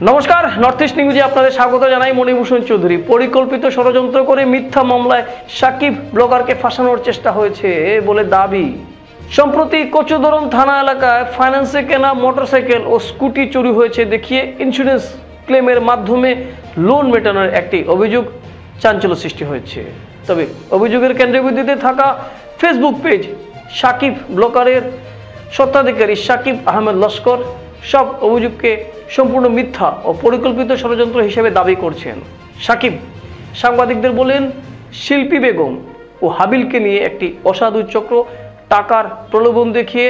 নমস্কার, north east নিউজে আপনাদের স্বাগত জানাই। মণিভূষণ চৌধুরী। পরিকল্পিত ষড়যন্ত্র করে মিথ্যা মামলায় সাকিব ব্লগারকে ফাঁসানোর চেষ্টা হয়েছে বলে দাবি। সম্প্রতি কচুদরম থানা এলাকায় ফাইন্যান্সে কেনা মোটরসাইকেল ও স্কুটি চুরি হয়েছে দেখিয়ে ইন্স্যুরেন্স ক্লেমের মাধ্যমে লোন মেটানোর একটি অভিযোগ চাঞ্চল্য সৃষ্টি হয়েছে। তবে অভিযোগের কেন্দ্রবিন্দুতে থাকা ফেসবুক পেজ সাকিব ব্লগারের স্বত্বাধিকারী সাকিব আহমেদ লস্কর সব অভিযোগকে সম্পূর্ণ মিথ্যা ও পরিকল্পিত ষড়যন্ত্র হিসেবে দাবি করছেন। সাকিব সাংবাদিকদের বলেন, শিল্পী বেগম ও হাবিলকে নিয়ে একটি অসাধু চক্র টাকার প্রলোভন দেখিয়ে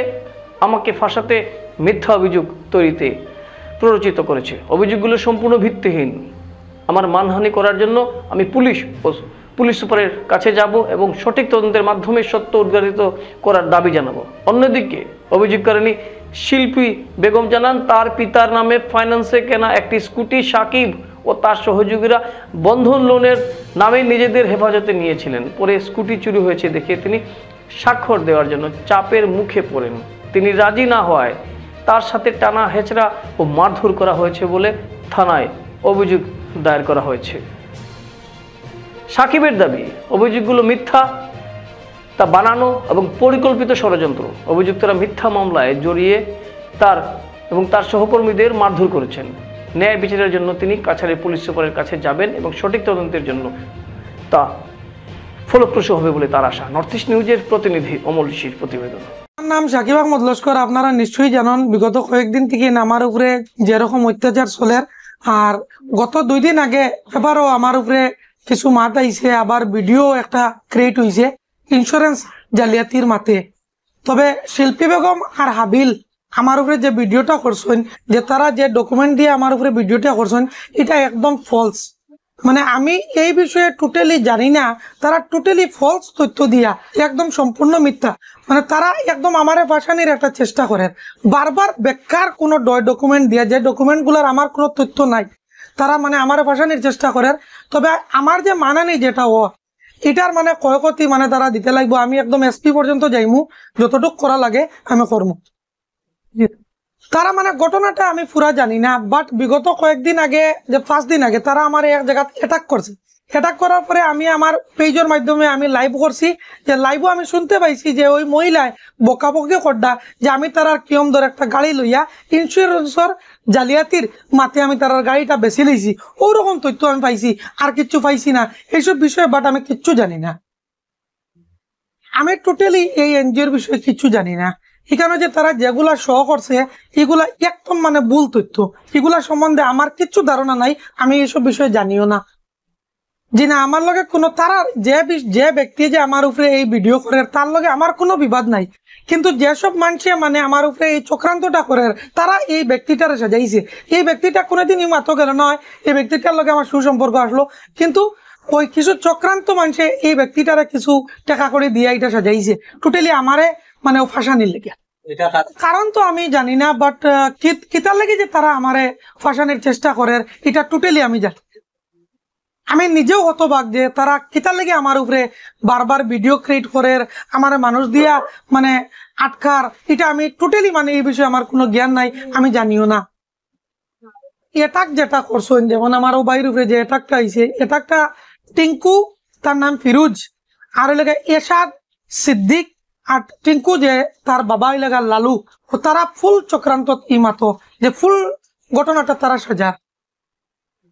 আমাকে ফাঁসাতে মিথ্যা অভিযোগ তৈরিতে প্ররোচিত করেছে। অভিযোগগুলো সম্পূর্ণ ভিত্তিহীন। আমার মানহানি করার জন্য আমি পুলিশ সুপারের কাছে যাব এবং সঠিক তদন্তের মাধ্যমে সত্য উদ্ঘাটিত করার দাবি জানাবো। অন্যদিকে অভিযোগকারিণী শিল্পী বেগম জানান, তার পিতার নামে ফাইন্যান্সে কেনা একটি স্কুটি সাকিব ও তার সহযোগীরা বন্ধন লোনের নামে নিজেদের হেফাজতে নিয়েছিলেন। পরে স্কুটি চুরি হয়েছে দেখে তিনি স্বাক্ষর দেওয়ার জন্য চাপের মুখে পড়েন। তিনি রাজি না হওয়ায় তার সাথে টানা হেঁচড়া ও মারধর করা হয়েছে বলে থানায় অভিযোগ দায়ের করা হয়েছে। সাকিবের দাবি, অভিযোগগুলো মিথ্যা, তা বানানো এবং পরিকল্পিত ষড়যন্ত্র। অভিযুক্তরা মিথ্যা মামলায় জড়িয়ে তার সহকর্মীদের মারধর করেছেন। ন্যায় বিচারের জন্য তিনি কাছাড়ে পুলিশ সুপারের কাছে যাবেন এবং সঠিক তদন্তের জন্য তা ফলপ্রসূ হবে বলে তার আশা। নর্থ ইস্ট নিউজের প্রতিনিধি অমল ঋষির প্রতিবেদন। আমার নাম সাকিব আহমদ লস্কর। আপনারা নিশ্চয়ই জানেন, বিগত কয়েকদিন থেকে আমার উপরে যেরকম অত্যাচার চলে, আর গত 2 দিন আগে এবারও আমার উপরে কিছু মাত আইছে, আবার ভিডিও একটা ক্রিয়েট হয়েছে ইন্স্যুরেন্স জালিয়াতির মাতে। তবে শিল্পী বেগম আর হাবিল আমার উপরে যে ভিডিওটা করছেন, যে তারা যে ডকুমেন্ট দিয়ে আমার উপরে ভিডিওটা করছেন, এটা একদম ফলস। মানে আমি এই বিষয়ে টোটালি জানি না, তারা টোটালি ফলস তথ্য দিয়া একদম সম্পূর্ণ মিথ্যা। মানে তারা একদম আমারে ফাঁসানির একটা চেষ্টা করেন, বারবার বেকার কোনো ডকুমেন্ট দিয়া, যে ডকুমেন্টগুলোর আমার কোনো তথ্য নাই, তারা মানে আমারে ফাঁসানির চেষ্টা করেন। তবে আমার যে মানানি যেটা এটার মানে ক্ষয়ক্ষতি মানে তারা দিতে লাগবো। আমি একদম এসপি পর্যন্ত যাইমু, যতটুক করা লাগে আমি করবো। তারা মানে ঘটনাটা আমি পুরা জানি না, বাট বিগত কয়েকদিন আগে, যে 5 দিন আগে তারা আমার এক জায়গা অ্যাটাক করছে। অ্যাটাক করার পরে আমি আমার পেজের মাধ্যমে আমি লাইভ করছি, যে লাইভও আমি শুনতে পাইছি যে ওই মহিলায় বকাবকি করডা যে আমি তার কিয়ম ধরে একটা গাড়ি লইয়া ইন্স্যুরেন্সর জালিয়াতির মাতে আমি তার গাড়িটা বেছে লইছি। ওরকম তথ্য আমি পাইছি, আর কিচ্ছু পাইছি না এইসব বিষয়ে। বাট আমি কিচ্ছু জানি না, আমি টোটালি এই এনজিওর বিষয়ে কিচ্ছু জানি না। এখানে যে তারা যেগুলা শো করছে এগুলা একদম মানে ভুল তথ্য, এগুলা সম্বন্ধে আমার কিচ্ছু ধারণা নাই, আমি এইসব বিষয়ে জানিও না। জি না, আমার লগে কোনো তারা যে ব্যক্তি যে আমার উপরে এই ভিডিও করে তার লগে আমার কোনো বিবাদ নাই, কিন্তু যেসব মানুষে মানে আমার উপরে এই চক্রান্তটা করে তারা এই ব্যক্তিটারে সাজাইছে। এই ব্যক্তিটা কোনোদিন মাতো গেল নয়, এই ব্যক্তিটার লগে আমার সুসম্পর্ক আসলো, কিন্তু ওই কিছু চক্রান্ত মানুষে এই ব্যক্তিটারে কিছু টাকা করে দিয়ে এটা সাজাইছে টোটালি আমারে মানে ফাঁসানির লেগে। কারণ তো আমি জানি না, বাট কিতার লাগে যে তারা আমারে ফাঁসানির চেষ্টা করে এটা টোটালি আমি জানি। আমি নিজেও হতবাক যে তারা কিতার লাগে আমার উপরে বারবার ভিডিও ক্রিয়েট করে আমার মানুষ দিয়া মানে আটকার, এটা আমি টোটালি মানে এই বিষয়ে আমার কোনো জ্ঞান নাই, আমি জানিও না। এটাক যেটা করছেন, যেমন আমার ও বাইরের উপরে যে এটাকটা আইছে, এটাকটা টিঙ্কু, তার নাম ফিরোজ, আর এলাকা এরশাদ সিদ্দিক, আর টিঙ্কু যে তার বাবা এলাকার লালু, ও তারা ফুল চক্রান্ত ইমাতো যে ফুল ঘটনাটা তারা সাজা।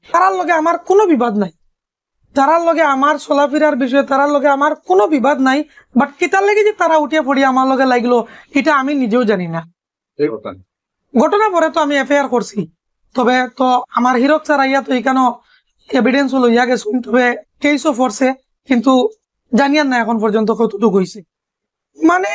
তারার লগে আমার কোনো বিবাদ নাই, তারার লগে আমার চলাফেরার বিষয়ে তারার লগে আমার কোনো বিবাদ নাই, বাট কিতার লাগে যে তারা উঠিয়ে পড়িয়ে আমার লগে লাগলো এটা আমি নিজেও জানি না। ঘটনা পরে তো আমি এফআইআর করছি, তবে তো আমার হিরক স্যার আইয়া তো এখানে এভিডেন্স লইয়া গেছেন, তবে কেসও পড়ছে, কিন্তু জানিয়ান না এখন পর্যন্ত কতটুকু হয়েছে। মানে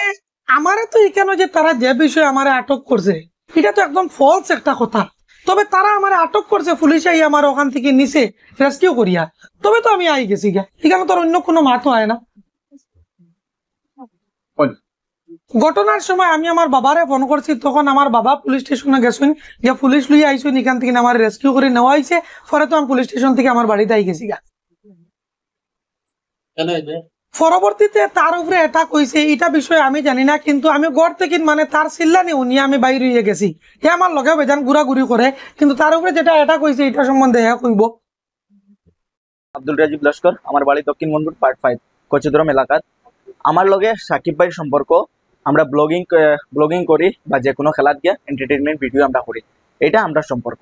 আমারে তো এখানে যে তারা যে বিষয়ে আমারে আটক করছে এটা তো একদম ফলস একটা কথা। তবে তারা আমার আটক করছে, পুলিশ আই আমার ওখান থেকে নিচে রেস্কিউ করিয়া, তবে তো আমি আই গেছি গা, এখানে তো অন্য কোনো মাতও হয় না। ঘটনার সময় আমি আমার বাবারে ফোন করছি, তখন আমার বাবা পুলিশ স্টেশনে গেছেন, যে পুলিশ লইয়া আইসুন, এখান থেকে আমার রেস্কিউ করে নেওয়া হয়েছে। পরে তো আমি পুলিশ স্টেশন থেকে আমার বাড়িতে আই গেছি গা। পরবর্তীতে তার উপরে অ্যাটাক হয়েছে এটা বিষয়ে আমি জানি না, কিন্তু আমি গড় থেকে মানে তার চিল্লানি উনিয়ে আমি বাইরে হয়ে গেছি। এ আমার লগে বেজান ঘুরাঘুরি করে, কিন্তু তার উপরে যেটা অ্যাটাক হয়েছে এটা সম্বন্ধে কইব। আব্দুল রাজীব লস্কর, আমার বাড়ি দক্ষিণ মনপুর পার্ট 5 কচুদরম এলাকাত। আমার লগে সাকিব ভাইয়ের সম্পর্ক, আমরা ব্লগিং করি বা যে কোনো খেলাত গিয়ে এন্টারটেইনমেন্ট ভিডিও আমরা করি, এটা আমরা সম্পর্ক।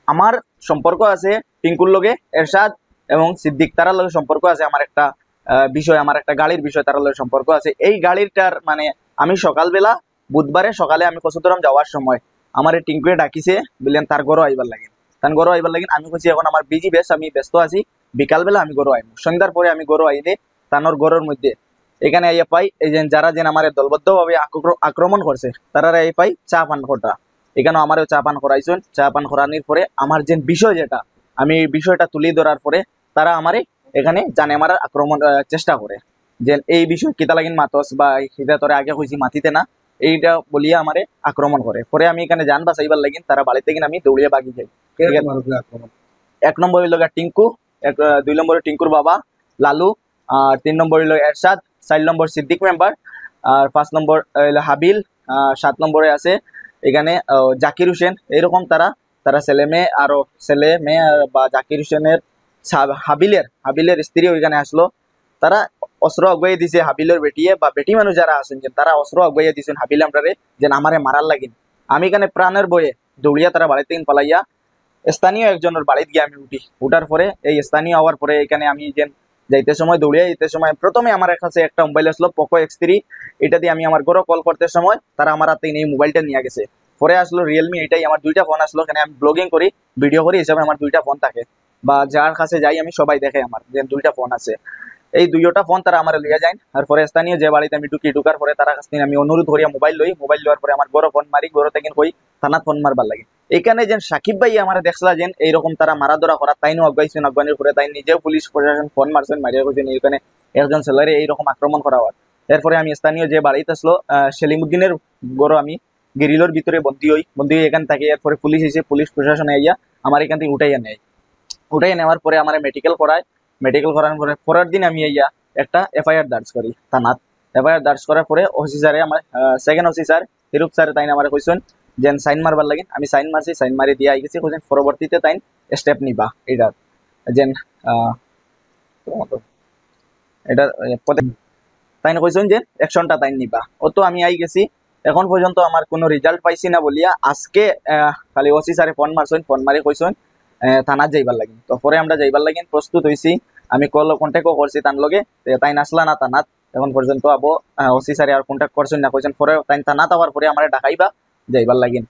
আমার সম্পর্ক আছে টিঙ্কুর লগে, এরশাদ এবং সিদ্দিক তারার লগে সম্পর্ক আছে। আমার একটা বিষয়, আমার একটা গাড়ির বিষয় তারার লগে সম্পর্ক আছে। এই গাড়িটার মানে আমি সকালবেলা বুধবারে সকালে আমি কচুদরম যাওয়ার সময় আমার এই টিঙ্কুরে ডাকিছে, বললেন তার ঘরও আইবার লাগে, তার গরু আইবার লাগিন। আমি কইছি এখন আমার বিজি বেশ, আমি ব্যস্ত আছি, বিকালবেলা আমি গরু আইব। সন্ধ্যার পরে আমি গরু আইলে তানোর গরুর মধ্যে এখানে আইয়া পাই এই যে যারা যেন আমার দলবদ্ধভাবে আক্রমণ করছে তারা আই পাই চা পান করা। এখানে আমারও চা পান করাইছেন। চা পান করানোর পরে আমার যে বিষয় যেটা, আমি এই বিষয়টা তুলে ধরার পরে তারা আমারে এখানে জানে আমার আক্রমণ চেষ্টা করে, যে এই বিষয় কিতা লাগিন মাতস বা সেটা তোরে আগে কইছি মাতিতে না, এইটা বলিয়া আমারে আক্রমণ করে। পরে আমি এখানে যান বাঁচাইবার লাগিন তারা বাড়িতে গিয়ে আমি দৌড়িয়ে বাগি যাই। এক নম্বর হইল টিঙ্কু, 2 নম্বরে টিঙ্কুর বাবা লালু, আর 3 নম্বর হইল এরশাদ, 4 নম্বর সিদ্দিক মেম্বার, আর 5 নম্বর হইলো হাবিল, 7 নম্বরে আছে এখানে জাকির হোসেন। এইরকম তারা তারা ছেলে মেয়ে আরো ছেলে মেয়ে বা জাকির হোসেনের হাবিলের স্ত্রী ওইখানে আসলো। তারা অস্ত্র আগুয়াই দিছে হাবিলের বেটিয়ে বা বেটি মানুষ যারা আছেন যে তারা অস্ত্র আগুয়াইয়া দিছেন হাবিল আমরারে, যে আমারে মারার লাগিন। আমি এখানে প্রাণের বয়ে দৌড়িয়া তারা বাড়িতে পালাইয়া স্থানীয় একজনের বাড়িতে গিয়ে আমি উঠার পরে এই স্থানীয় হওয়ার পরে এখানে আমি যে যাইতে সময় দৌড়িয়ে যেতে সময় প্রথমে আমার কাছে একটা মোবাইল আসলো পোকো X3। এটা দিয়ে আমি আমার ঘরে কল করতে সময় তারা আমার হাতে এই মোবাইলটা নিয়ে গেছে। পরে আসলো রিয়েলমি, এটাই আমার 2টা ফোন আসলো। এখানে আমি ব্লগিং করি, ভিডিও করি, হিসাবে আমার 2টা ফোন থাকে বা যার কাছে যাই আমি সবাই দেখে আমার যে 2টা ফোন আছে। এই 2টা ফোন তারা আমার লিয়ে যায়। আর পরে স্থানীয় যে বাড়িতে আমি ঢুকার পরে তারা কাছ থেকে আমি অনুরোধ করিয়া মোবাইল লওয়ার পরে আমার বড় ফোন মারি, বড় থেকে কই থানাত ফোন মারবার লাগে। এখানে যেন সাকিব ভাই আমার দেখলা যেন এইরকম তারা মারা ধরা করা, তাইনও আগাইছেন, আফগানির করে তাই নিজেও পুলিশ প্রশাসন ফোন মারছেন, মারিয়া কইছেন এখানে একজন ছেলেরে এইরকম আক্রমণ করা হয়। এরপরে আমি স্থানীয় যে বাড়িতে আসলো সেলিমুদ্দিনের গড় আমি গেরিলোর ভিতরে বন্দি হই এখান থেকে। এরপরে পুলিশ এসে পুলিশ প্রশাসনে আইয়া আমার এখান থেকে উঠাইয়া নেওয়ার পরে আমার মেডিকেল করায়। মেডিকেল করার পরে পরের দিন আমি আইয়া একটা এফআইআর দার্জ করি থানাত। এফআইআর দার্জ করার পরে ওসি স্যারে আমার সেকেন্ড ওসি স্যার হিরুপ স্যার তাই আমার কইছেন যেন সাইন মারবার লাগে। আমি সাইন মারছি, সাইন মারি দিয়ে আই গেছি। কইছেন পরবর্তীতে তাই স্টেপ নিবা এটা যেন এটা তাই কইছেন যে অ্যাকশনটা তাই নিবা। ও তো আমি আই গেছি। এখন পর্যন্ত আমার কোনো রেজাল্ট পাইছি না বলিয়া আজকে খালি ওসি স্যারে ফোন মারছেন, ফোন মারি কইছেন থানাত যাইবার লাগিন। তো পরে আমরা যাইবার লাগিন প্রস্তুত হইছি। আমি কন্ট্যাক্টও করছি তার লগে, তাই নাসলা না থানাত এখন পর্যন্ত আবো। ওসি স্যারে আর কন্ট্যাক্ট করছেন না, কইছেন পরে তাই থানাত আবার পরে আমার ডাকাইবা যাইবার লাগিন।